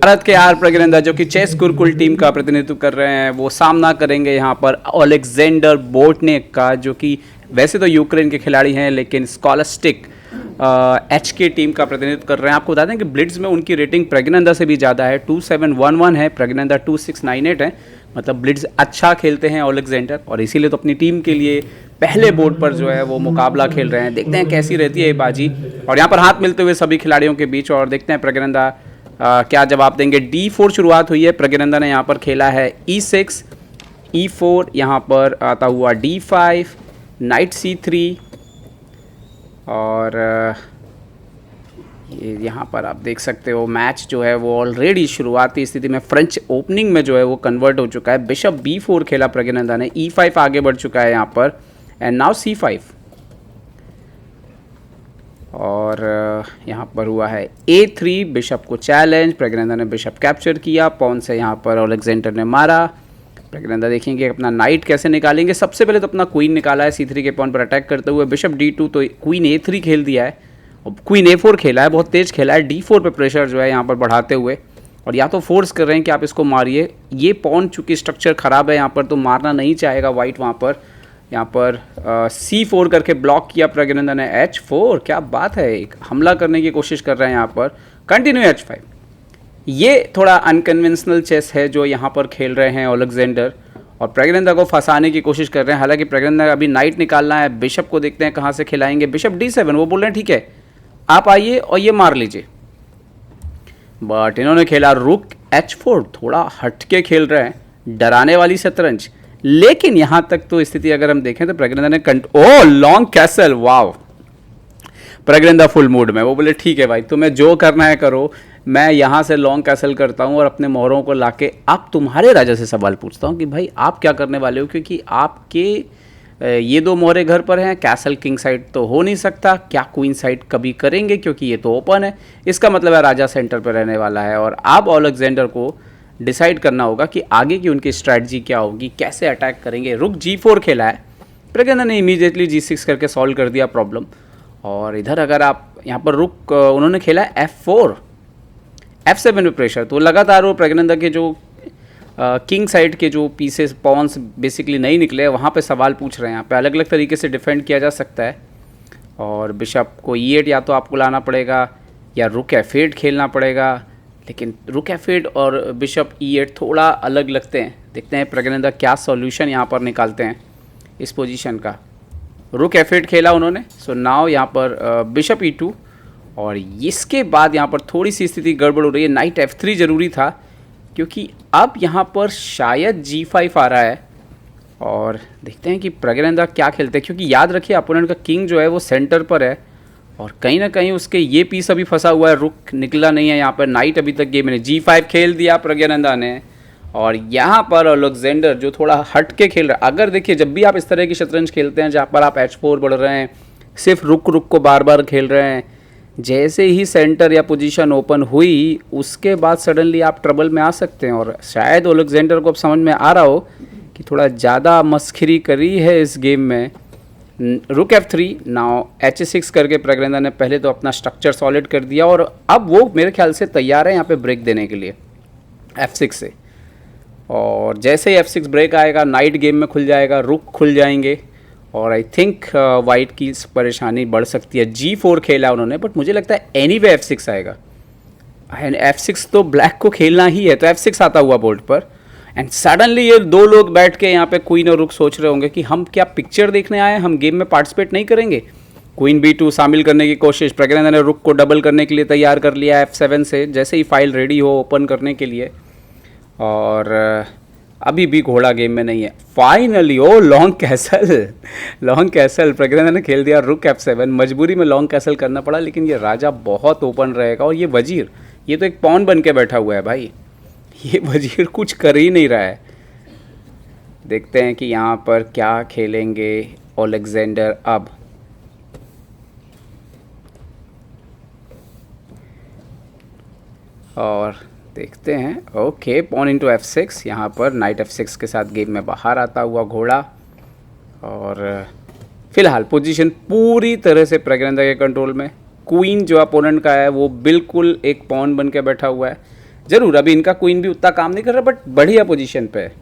भारत के आर प्रज्ञानंदा जो कि चेस गुरुकुल टीम का प्रतिनिधित्व कर रहे हैं, वो सामना करेंगे यहाँ पर ओलेक्जेंडर बोटनेक का, जो कि वैसे तो यूक्रेन के खिलाड़ी हैं लेकिन स्कॉलस्टिक एच के टीम का प्रतिनिधित्व कर रहे हैं। आपको बता दें कि ब्लिट्ज में उनकी रेटिंग प्रज्ञानंदा से भी ज़्यादा है, 2711 है, प्रज्ञानंदा 2698 है। मतलब ब्लिट्ज अच्छा खेलते हैं ओलेक्जेंडर, और इसीलिए तो अपनी टीम के लिए पहले बोर्ड पर जो है वो मुकाबला खेल रहे हैं। देखते हैं कैसी रहती है ये बाजी, और यहाँ पर हाथ मिलते हुए सभी खिलाड़ियों के बीच, और देखते हैं प्रज्ञानंदा क्या जवाब देंगे। D4 शुरुआत हुई है, प्रज्ञानंदा ने यहाँ पर खेला है E6, E4, यहाँ पर आता हुआ D5, नाइट C3, और ये यहाँ पर आप देख सकते हो मैच जो है वो ऑलरेडी शुरुआती स्थिति में फ्रेंच ओपनिंग में जो है वो कन्वर्ट हो चुका है। बिशप B4 खेला प्रज्ञानंदा ने, E5 आगे बढ़ चुका है यहाँ पर, एंड नाउ C5, और यहाँ पर हुआ है A3, बिशप को चैलेंज, प्रज्ञानंदा ने बिशप कैप्चर किया, पॉन से यहाँ पर ओलेक्जेंडर ने मारा। प्रज्ञानंदा देखेंगे अपना नाइट कैसे निकालेंगे। सबसे पहले तो अपना क्वीन निकाला है C3 के पॉन पर अटैक करते हुए, बिशप D2, तो क्वीन A3 खेल दिया है, और क्वीन A4 खेला है, बहुत तेज खेला है, D4 पे प्रेशर जो है यहाँ पर बढ़ाते हुए, और या तो फोर्स कर रहे हैं कि आप इसको मारिए। ये पॉन चूँकि स्ट्रक्चर ख़राब है यहाँ पर, तो मारना नहीं चाहेगा वाइट वहाँ पर। यहाँ पर C4 करके ब्लॉक किया प्रज्ञानंदा ने, H4, क्या बात है, एक हमला करने की कोशिश कर रहे हैं यहाँ पर, कंटिन्यू H5। ये थोड़ा अनकन्वेंशनल चेस है जो यहाँ पर खेल रहे हैं ओलेक्जेंडर, और प्रज्ञानंदा को फंसाने की कोशिश कर रहे हैं। हालांकि प्रज्ञानंदा अभी नाइट निकालना है, बिशप को देखते हैं कहाँ से खिलाएंगे। बिशप D7, वो बोल रहे हैं ठीक है आप आइए और ये मार लीजिए, बट इन्होंने खेला रुक H4, थोड़ा हटके खेल रहे हैं, डराने वाली शतरंज। लेकिन यहां तक तो स्थिति अगर हम देखें तो प्रज्ञानंदा ने लॉन्ग कैसल, वाव, प्रज्ञानंदा फुल मूड में, वो बोले ठीक है भाई तुम्हें जो करना है करो, मैं यहां से लॉन्ग कैसल करता हूं और अपने मोहरों को लाके अब तुम्हारे राजा से सवाल पूछता हूं कि भाई आप क्या करने वाले हो, क्योंकि आपके ये दो मोहरे घर पर हैं, कैसल किंग साइड तो हो नहीं सकता, क्या क्वीन साइड कभी करेंगे क्योंकि ये तो ओपन है। इसका मतलब है राजा सेंटर पर रहने वाला है, और अब ओलेक्जेंडर को डिसाइड करना होगा कि आगे की उनकी स्ट्रैटेजी क्या होगी, कैसे अटैक करेंगे। रुक G4 खेला है, प्रज्ञानंदा ने इमीडिएटली G6 करके सॉल्व कर दिया प्रॉब्लम। और इधर अगर आप यहाँ पर रुक उन्होंने खेला है F4, F7 में प्रेशर, तो लगातार वो प्रज्ञानंदा के जो किंग साइड के जो पीसेस पॉन्स बेसिकली नहीं निकले, वहाँ पे सवाल पूछ रहे हैं। यहाँ पे अलग अलग तरीके से डिफेंड किया जा सकता है, और बिशप को E8 या तो आपको लाना पड़ेगा या रुक F8 खेलना पड़ेगा, लेकिन रुक F8 और बिशप E8 थोड़ा अलग लगते हैं। देखते हैं प्रज्ञानंदा क्या सॉल्यूशन यहाँ पर निकालते हैं इस पोजीशन का। रुक F8 खेला उन्होंने, सो नाउ यहाँ पर बिशप E2, और इसके बाद यहाँ पर थोड़ी सी स्थिति गड़बड़ हो रही है। नाइट F3 ज़रूरी था, क्योंकि अब यहाँ पर शायद G5 आ रहा है, और देखते हैं कि प्रज्ञानंदा क्या खेलते हैं, क्योंकि याद रखिए अपोनेंट का किंग जो है वो सेंटर पर है, और कहीं ना कहीं उसके ये पीस अभी फंसा हुआ है, रुक निकला नहीं है यहाँ पर। नाइट अभी तक गेम में G5 खेल दिया प्रज्ञानंदा ने, और यहाँ पर ओलेक्जेंडर जो थोड़ा हट के खेल रहा है। अगर देखिए जब भी आप इस तरह की शतरंज खेलते हैं जहाँ पर आप H4 बढ़ रहे हैं, सिर्फ रुक को बार बार खेल रहे हैं, जैसे ही सेंटर या पोजीशन ओपन हुई उसके बाद सडनली आप ट्रबल में आ सकते हैं। और शायद ओलेक्जेंडर को अब समझ में आ रहा हो कि थोड़ा ज़्यादा मस्खरी करी है इस गेम में। रुक F3, नाउ H6 करके प्रज्ञानंदा ने पहले तो अपना स्ट्रक्चर सॉलिड कर दिया, और अब वो मेरे ख्याल से तैयार है यहाँ पे ब्रेक देने के लिए F6 से। और जैसे ही F6 ब्रेक आएगा, नाइट गेम में खुल जाएगा, रुक खुल जाएंगे, और आई थिंक वाइट की परेशानी बढ़ सकती है। G4 खेला उन्होंने, बट मुझे लगता है एनीवे F6 आएगा, एंड F6 तो ब्लैक को खेलना ही है, तो F6 आता हुआ बोर्ड पर। एंड सडनली ये दो लोग बैठ के यहाँ पे क्वीन और रुक सोच रहे होंगे कि हम क्या पिक्चर देखने आए हैं, हम गेम में पार्टिसिपेट नहीं करेंगे। क्वीन B2 शामिल करने की कोशिश, प्रज्ञानंदा ने रुक को डबल करने के लिए तैयार कर लिया F7 से, जैसे ही फाइल रेडी हो ओपन करने के लिए, और अभी भी घोड़ा गेम में नहीं है। फाइनली लॉन्ग कैसल प्रज्ञानंदा ने खेल दिया रुक F7, मजबूरी में लॉन्ग कैसल करना पड़ा, लेकिन ये राजा बहुत ओपन रहेगा, और ये वजीर ये तो एक पॉन बन के बैठा हुआ है भाई, ये वजीर कुछ कर ही नहीं रहा है। देखते हैं कि यहाँ पर क्या खेलेंगे ओलेक्जेंडर अब। और देखते हैं, ओके पॉन इंटू F6, यहाँ पर नाइट F6 के साथ गेम में बाहर आता हुआ घोड़ा, और फिलहाल पोजीशन पूरी तरह से प्रज्ञानंदा के कंट्रोल में। क्वीन जो अपोनेंट का है वो बिल्कुल एक पॉन बन के बैठा हुआ है। ज़रूर अभी इनका क्वीन भी उतना काम नहीं कर रहा, बट बढ़िया पोजीशन पे है।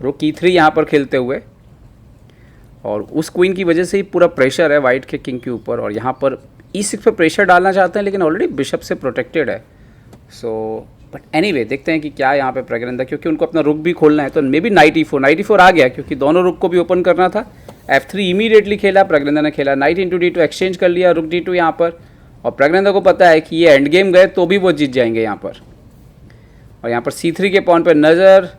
रुक E3 यहाँ पर खेलते हुए, और उस क्वीन की वजह से ही पूरा प्रेशर है वाइट के किंग के ऊपर, और यहाँ पर E6 पे प्रेशर डालना चाहते हैं लेकिन ऑलरेडी बिशप से प्रोटेक्टेड है। सो बट एनीवे देखते हैं कि क्या यहाँ पे प्रज्ञानंदा, क्योंकि उनको अपना रुक भी खोलना है, तो मे बी नाइट E4 आ गया क्योंकि दोनों रुक को भी ओपन करना था। F3 इमीडिएटली खेला प्रज्ञानंदा ने, खेला नाइट इंटू D2 एक्सचेंज कर लिया, रुक D2 यहाँ पर, और प्रज्ञानंदा को पता है कि ये एंड गेम गए तो भी वो जीत जाएंगे यहाँ पर। और यहाँ पर C3 के पॉन पर नज़र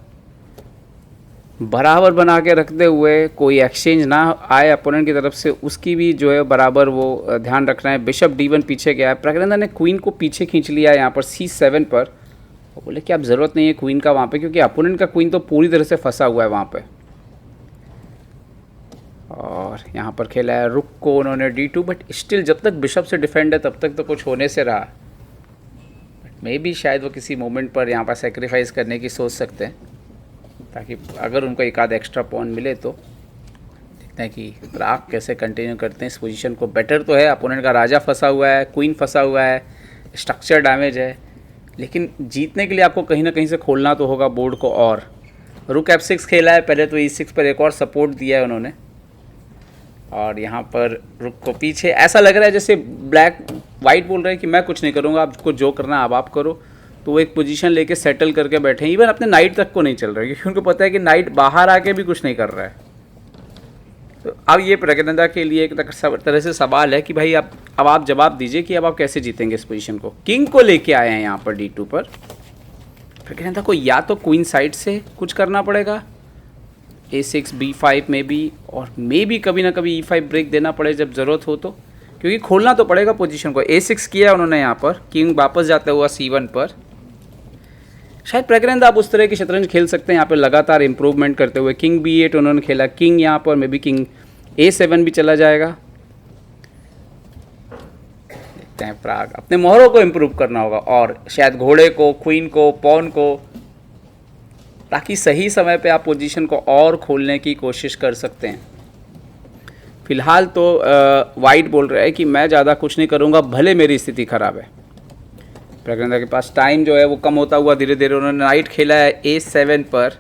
बराबर बना के रखते हुए, कोई एक्सचेंज ना आए अपोनेंट की तरफ से, उसकी भी जो है बराबर वो ध्यान रखना है। बिशप D1 पीछे गया है, प्रज्ञानंदा ने क्वीन को पीछे खींच लिया है यहाँ पर C7 पर, और बोले कि अब ज़रूरत नहीं है क्वीन का वहाँ पे, क्योंकि अपोनेंट का क्वीन तो पूरी तरह से फंसा हुआ है वहाँ पे। और यहाँ पर खेला है रुक को उन्होंने D2, बट स्टिल जब तक बिशप से डिफेंड है तब तक तो कुछ होने से रहा, बट मे बी शायद वो किसी मोमेंट पर यहाँ पर सेक्रीफाइस करने की सोच सकते हैं, ताकि अगर उनको एक आध एक्स्ट्रा पॉन मिले तो। देखते हैं कि प्राग कैसे कंटिन्यू करते हैं इस पोजीशन को। बेटर तो है, अपोनेंट का राजा फंसा हुआ है, क्वीन फंसा हुआ है, स्ट्रक्चर डैमेज है, लेकिन जीतने के लिए आपको कहीं ना कहीं से खोलना तो होगा बोर्ड को। और रुक F6 खेला है, पहले तो E6 पर एक और सपोर्ट दिया है उन्होंने, और यहाँ पर रुक को पीछे, ऐसा लग रहा है जैसे वाइट बोल रहे हैं कि मैं कुछ नहीं करूँगा, आपको जो करना है अब आप करो, तो वो एक पोजीशन लेके सेटल करके बैठे हैं। इवन अपने नाइट तक को नहीं चल रहे, क्योंकि उनको पता है कि नाइट बाहर आके भी कुछ नहीं कर रहा है। तो अब ये प्रज्ञानंदा के लिए एक तरह से सवाल है कि भाई अब आप जवाब दीजिए कि अब आप कैसे जीतेंगे इस पोजीशन को। किंग को लेके आए हैं यहाँ पर D2 पर, प्रज्ञानंदा को या तो क्वीन साइड से कुछ करना पड़ेगा, A6 B5 में भी, और मे भी कभी ना कभी E5 ब्रेक देना पड़े जब ज़रूरत हो तो, क्योंकि खोलना तो पड़ेगा पोजीशन को। A6 किया उन्होंने यहाँ पर, किंग वापस जाता हुआ C1 पर। शायद प्रज्ञानंदा आप उस तरह की शतरंज खेल सकते हैं यहाँ पे लगातार इंप्रूवमेंट करते हुए। किंग B8 उन्होंने खेला, किंग यहाँ पर मे बी किंग A7 भी चला जाएगा। देखते हैं प्राग, अपने मोहरों को इम्प्रूव करना होगा, और शायद घोड़े को, क्वीन को, पॉन को, ताकि सही समय पे आप पोजीशन को और खोलने की कोशिश कर सकते हैं। फिलहाल तो वाइट बोल रहा है कि मैं ज़्यादा कुछ नहीं करूँगा, भले मेरी स्थिति ख़राब है। प्रज्ञानंदा के पास टाइम जो है वो कम होता हुआ धीरे धीरे, उन्होंने नाइट खेला है A7 पर,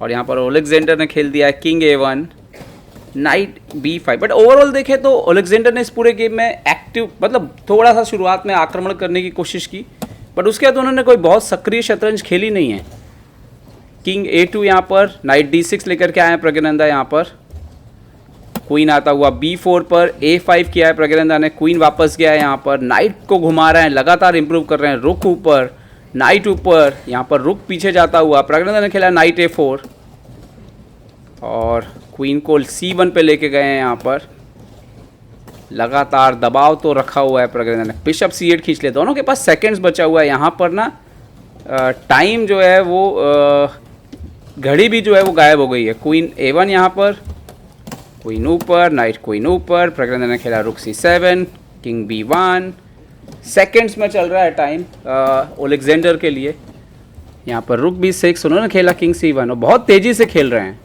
और यहाँ पर ओलेक्जेंडर ने खेल दिया है king A1, night B5। But overall देखें तो ओलेक्जेंडर ने इस पूरे गेम में एक्टिव, मतलब थोड़ा सा शुरुआत में आक्रमण करने की कोशिश की, बट उसके बाद उन्होंने कोई बहुत सक्रिय शतरंज खेली नहीं है। किंग A2 यहाँ पर, नाइट D6 लेकर के आए हैं प्रज्ञानंदा यहाँ पर, क्वीन आता हुआ B4 पर, A5 किया है प्रज्ञानंदा ने, क्वीन वापस गया है यहाँ पर, नाइट को घुमा रहे हैं, लगातार इंप्रूव कर रहे हैं, रुक ऊपर, नाइट ऊपर, यहाँ पर रुक पीछे जाता हुआ, प्रज्ञानंदा ने खेला नाइट A4, और क्वीन को C1 पे लेके गए हैं यहाँ पर। लगातार दबाव तो रखा हुआ है प्रज्ञानंदा ने, बिशप C8 खींच ले, दोनों के पास सेकेंड्स बचा हुआ है यहाँ पर ना। टाइम जो है वो घड़ी भी जो है वो गायब हो गई है। क्वीन A1 यहाँ पर, क्वीन ऊपर, नाइट क्वीन ऊपर, प्रज्ञानंदा ने खेला रुक C7, किंग B1, सेकेंड्स में चल रहा है टाइम ओलेक्जेंडर के लिए। यहाँ पर रुक B6, उन्होंने खेला किंग C1, और बहुत तेज़ी से खेल रहे हैं।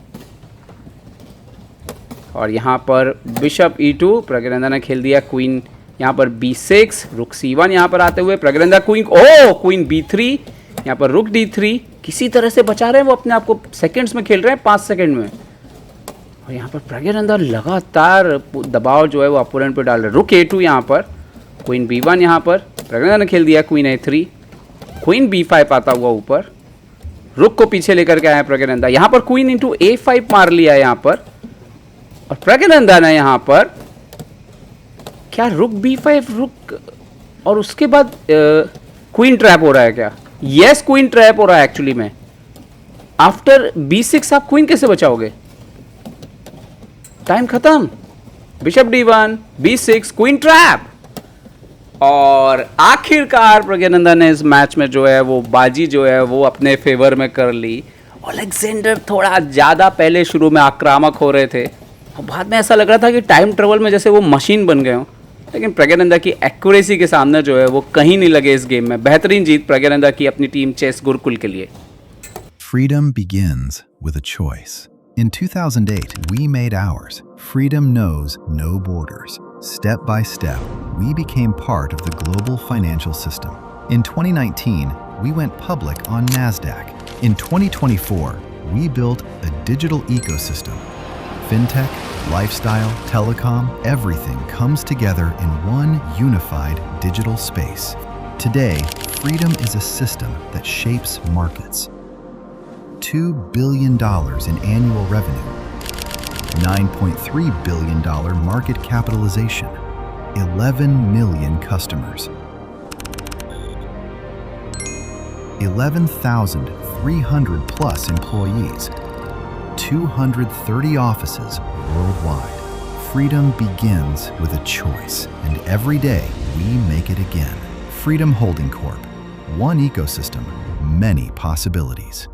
और यहाँ पर बिशप E2, प्रज्ञानंदा ने खेल दिया क्वीन यहाँ पर B6, रुक C1 यहाँ पर आते हुए प्रज्ञानंदा क्वीन B3, यहाँ पर रुक D3, किसी तरह से बचा रहे हैं वो अपने आप को, सेकेंड्स में खेल रहे हैं, 5 सेकेंड में। और यहाँ पर प्रज्ञानंदा लगातार दबाव जो है वो अपोनेंट पे डाल रहे हैं। रुक A2 यहाँ पर, क्वीन B1 यहाँ पर, प्रज्ञानंदा ने खेल दिया क्वीन A3, क्वीन B5 आता हुआ ऊपर, रुक को पीछे लेकर के आए प्रज्ञानंदा। यहाँ पर क्वीन इंटू A5 मार लिया है यहाँ पर, और प्रज्ञानंदा ने यहाँ पर क्या रुक B5 रुक, और उसके बाद क्वीन ट्रैप हो रहा है क्या? यस, क्वीन ट्रैप हो रहा है एक्चुअली में। आफ्टर B6 आप क्वीन कैसे बचाओगे? टाइम खत्म। Bishop D1, B6, queen trap, और आखिरकार प्रज्ञानंदा ने इस मैच में जो है वो बाजी जो है वो अपने फेवर में कर ली। ओलेक्जेंडर थोड़ा ज़्यादा पहले शुरू में आक्रामक हो रहे थे, और बाद में ऐसा लग रहा था कि टाइम ट्रेवल में जैसे वो मशीन बन गए हों, लेकिन प्रज्ञानंदा की एक्यूरेसी के सामने जो है वो कहीं नहीं लगे इस गेम में। बेहतरीन जीत प्रज्ञानंदा की अपनी टीम चेस गुरुकुल के लिए। Freedom begins with a choice. In 2008, we made ours. Freedom knows no borders. Step by step, we became part of the global financial system. In 2019, we went public on NASDAQ. In 2024, we built a digital ecosystem. Fintech, lifestyle, telecom, everything comes together in one unified digital space. Today, Freedom is a system that shapes markets. $2 billion in annual revenue, $9.3 billion market capitalization, 11 million customers, 11,300 plus employees, 230 offices worldwide. Freedom begins with a choice, and every day we make it again. Freedom Holding Corp. One ecosystem, many possibilities.